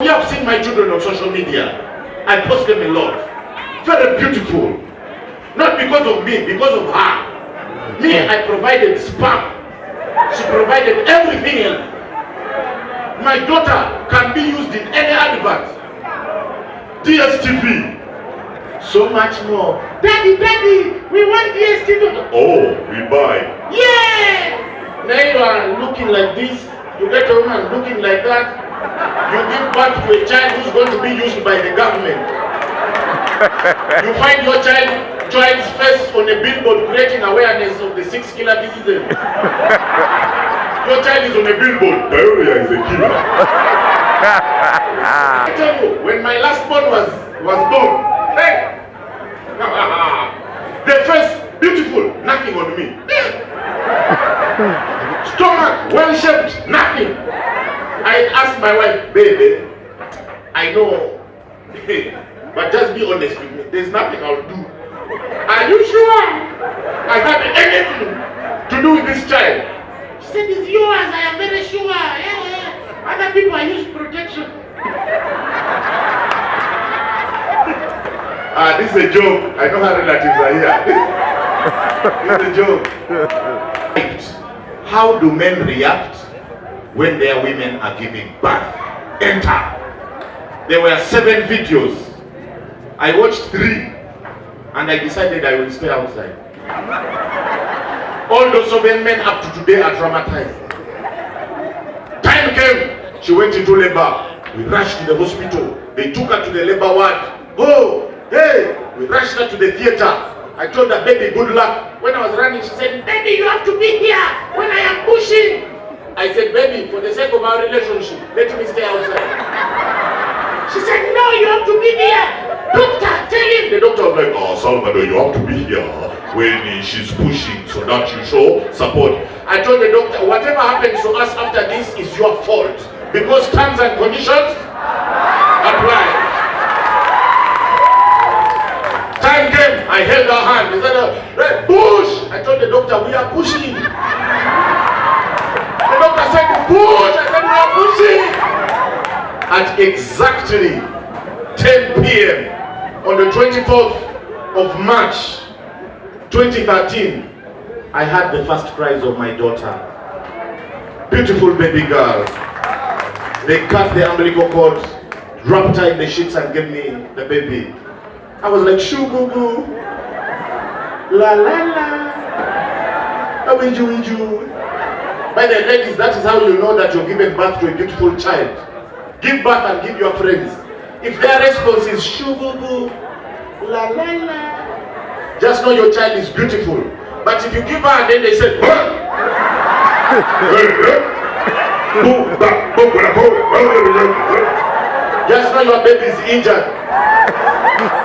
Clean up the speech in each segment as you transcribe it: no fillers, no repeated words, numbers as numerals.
You have seen my children on social media. I post them a lot. Very beautiful. Not because of me, because of her. Me, I provided sperm. She provided everything else. My daughter can be used in any advert. DSTV. So much more. Daddy, we want DSTV. Oh, we buy. Yeah! Now you are looking like this. You get a woman looking like that. You give birth to a child who's going to be used by the government. You find your child's face on a billboard creating awareness of the 6 killer diseases. Your child is on a billboard. Diarrhea is a killer. I tell you, when my last born was born, hey, the face beautiful, nothing on me. Stomach well shaped, nothing. I asked my wife, baby, I know, but just be honest with me. There's nothing I'll do. Are you sure I have anything to do with this child? She said, it's yours. I am very sure. Yeah. Other people are using protection. This is a joke. I know her relatives are here. This is a joke. How do men react when their women are giving birth? Enter. There were 7 videos. I watched 3 and I decided I will stay outside. All those 7 men up to today are traumatized. Time came, she went into labor. We rushed to the hospital. They took her to the labor ward. Oh, hey, we rushed her to the theater. I told her, baby, good luck. When I was running, she said, baby, you have to be here when I am pushing. I said, baby, for the sake of our relationship, let me stay outside. She said, no, you have to be here. Doctor, tell him. The doctor was like, oh, Salvado, you have to be here when she's pushing so that you show support. I told the doctor, whatever happens to us after this is your fault because terms and conditions apply. Time came, I held her hand. He said, hey, push! I told the doctor, we are pushing. The doctor said, push! I said, we are pushing! At exactly 10 p.m. on the 24th of March 2013, I had the first cries of my daughter. Beautiful baby girl. They cut the umbilical cord, wrapped her in the sheets and gave me the baby. I was like, shoo boo boo, la la la, winju. By the ladies, that is how you know that you're giving birth to a beautiful child. Give birth and give your friends. If their response is shoo boo boo, la la la, just know your child is beautiful. But if you give her and then they say, just know your baby is injured.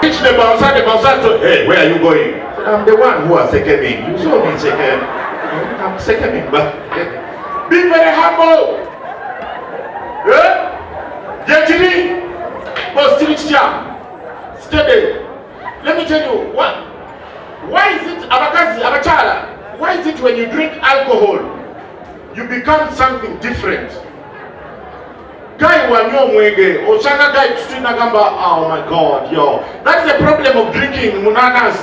Teach the bouncer to, hey, where are you going? I'm the one who has seconding. You saw me second. I'm seconding, but be very humble. Gently, but still steady. Let me tell you what. Why is it, Mukyala? Why is it when you drink alcohol, you become something different? Guy wanyo mwenge, Oshanga guy tusina gamba, oh my God, yo. That's the problem of drinking munanas.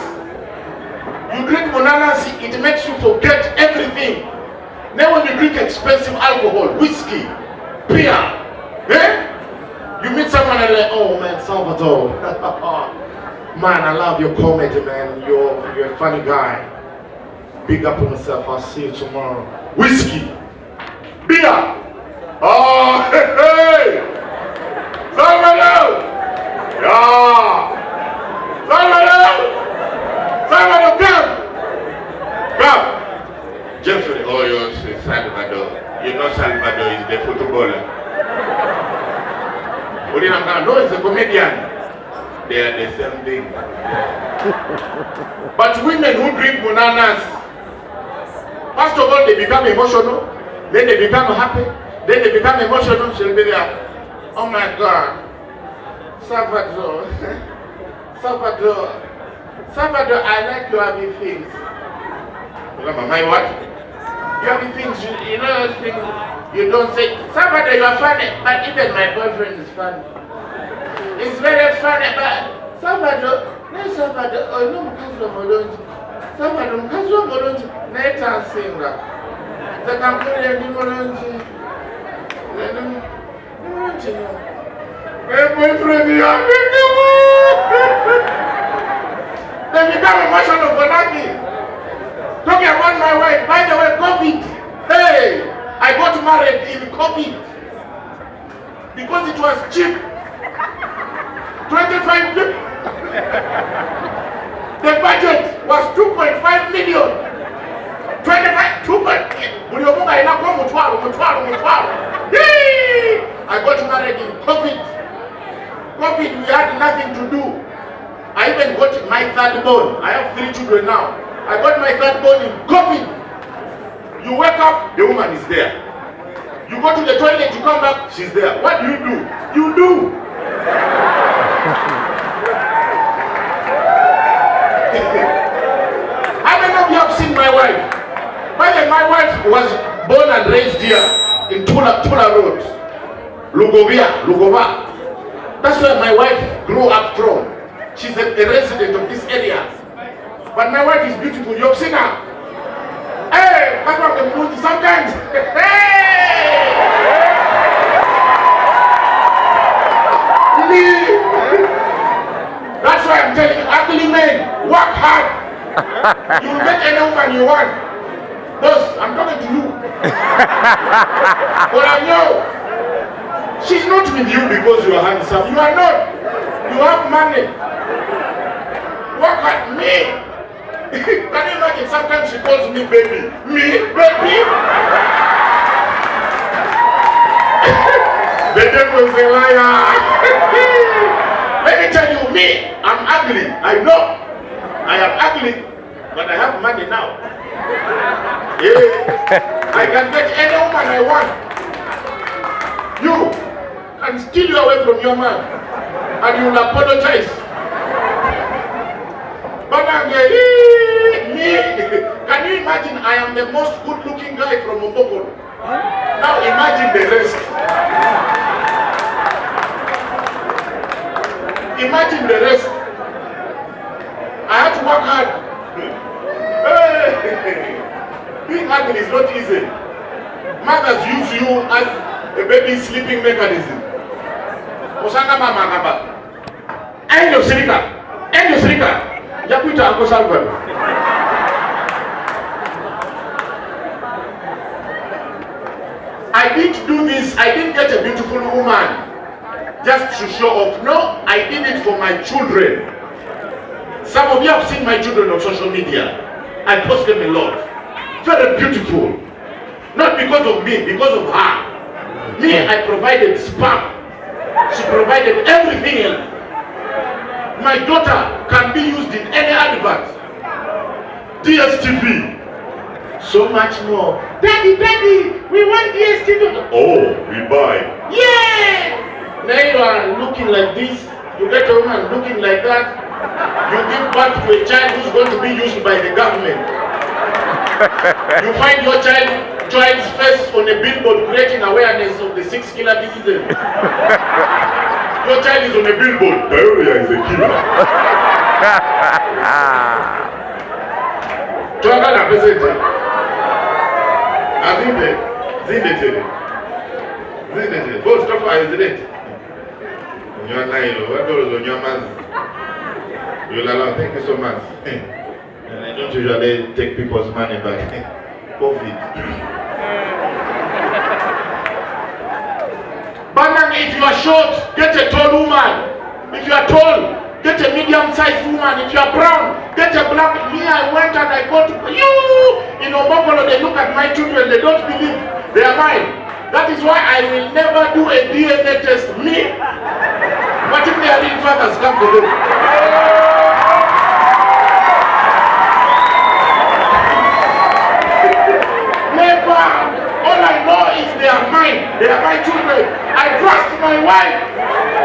You drink munanas, it makes you forget everything. Now when you drink expensive alcohol, whiskey, beer, you meet someone and like, oh man, Salvador. Man, I love your comedy, man. You're a funny guy. Big up on yourself, I'll see you tomorrow. Whiskey, beer. Oh, hey! Salvado! Yeah! Salvado, come! Jeffrey, oh, you're Salvado. You know Salvado is the footballer. No, he's a comedian. They are the same thing. But women who drink bananas, first of all, they become emotional, then they become happy. Then they become emotional, she'll be there. Oh my God. Salvador, I like your happy things. My what? You happy things, you know things. You don't say, Salvado, you are funny, but even my boyfriend is funny. It's very funny, but Salvado, oh no, mkazi wa molonji. Salvado, mkazi wa molonji, naita singa. Zakampuri ya ni molonji. Molonji no. My boyfriend, you are They become emotional for nothing. Talking about my wife, by the way, COVID. Hey, I got married in COVID because it was cheap. 25 people. The budget was 2.5 million. 25, 2.5. I got married in COVID. COVID, we had nothing to do. I even got my third born. I have 3 children now. I got my third born in COVID. You wake up, the woman is there. You go to the toilet, you come back, she's there. What do? You do. How many of you have seen my wife? By the way, my wife was born and raised here in Tula Road. Lugova. That's where my wife grew up from. She's a resident of this area. But my wife is beautiful. You have seen her. Hey, that's what I'm going to sometimes. Hey! That's why I'm telling you, ugly men, work hard. You'll get any woman you want. Boss, I'm talking to you. But I know she's not with you because you are handsome. You are not. You have money. Work at me. Can you imagine? Sometimes she calls me baby. Me, baby. The devil is a liar. Let me tell you, me, I'm ugly. I know. I am ugly, but I have money now. Yeah. I can get any woman I want. You can steal you away from your man, and you will apologize. But me, can you imagine? I am the most good-looking guy from Mumboko. Now imagine the rest. Imagine the rest. I had to work hard. Being ugly is not easy. Mothers use you as a baby sleeping mechanism. Osanga mama ngaba. Enyo sirika. Yakuita Uncle Salvado. I didn't do this. I didn't get a beautiful woman just to show off. No, I did it for my children. Some of you have seen my children on social media. I post them a lot. Very beautiful. Not because of me, because of her. Me, I provided sperm. She provided everything else. My daughter can be used in any advert. DSTV. So much more. Daddy, we want DSTV. Oh, we buy. Yeah! Now you are looking like this. You get a woman looking like that. You give birth to a child who's going to be used by the government. You find your child's face on a billboard creating awareness of the 6 killer diseases. Your child is on a billboard. Diarrhea is a killer. Tuangana presente. Azinde. Zinde. Go stop for Azinde. Your line. What goes on your man? You'll allow. Thank you so much. And I don't usually take people's money back. COVID. But if you are short, get a tall woman. If you are tall, get a medium-sized woman. If you are brown, get a black. Me, I went and I got you. In Obokolo, they look at my children, they don't believe they are mine. That is why I will never do a DNA test. Me. What if they are real fathers? Come to them. Never. All I know is they are mine. They are my children. I trust my wife.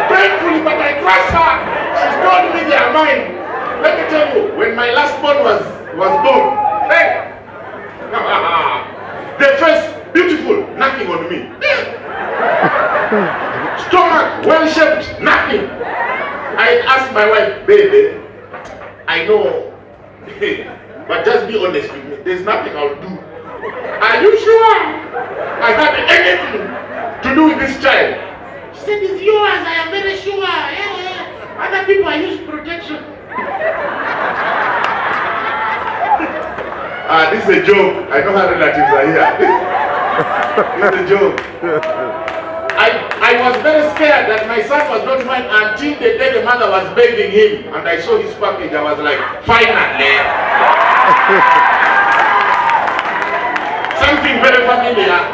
Painfully, but I trust her. She's told me they are mine. Let me tell you, when my last born was born, hey, beautiful, nothing on me. Stomach, well-shaped, nothing. I asked my wife, baby, I know, but just be honest with me. There's nothing I'll do. Are you sure I have anything to do with this child? She said, it's yours, I am very sure. Yeah. Other people, I use protection. This is a joke. I know her relatives are here. This is a joke. I was very scared that my son was not mine until the day the mother was bathing him and I saw his package. I was like, finally. Something very familiar.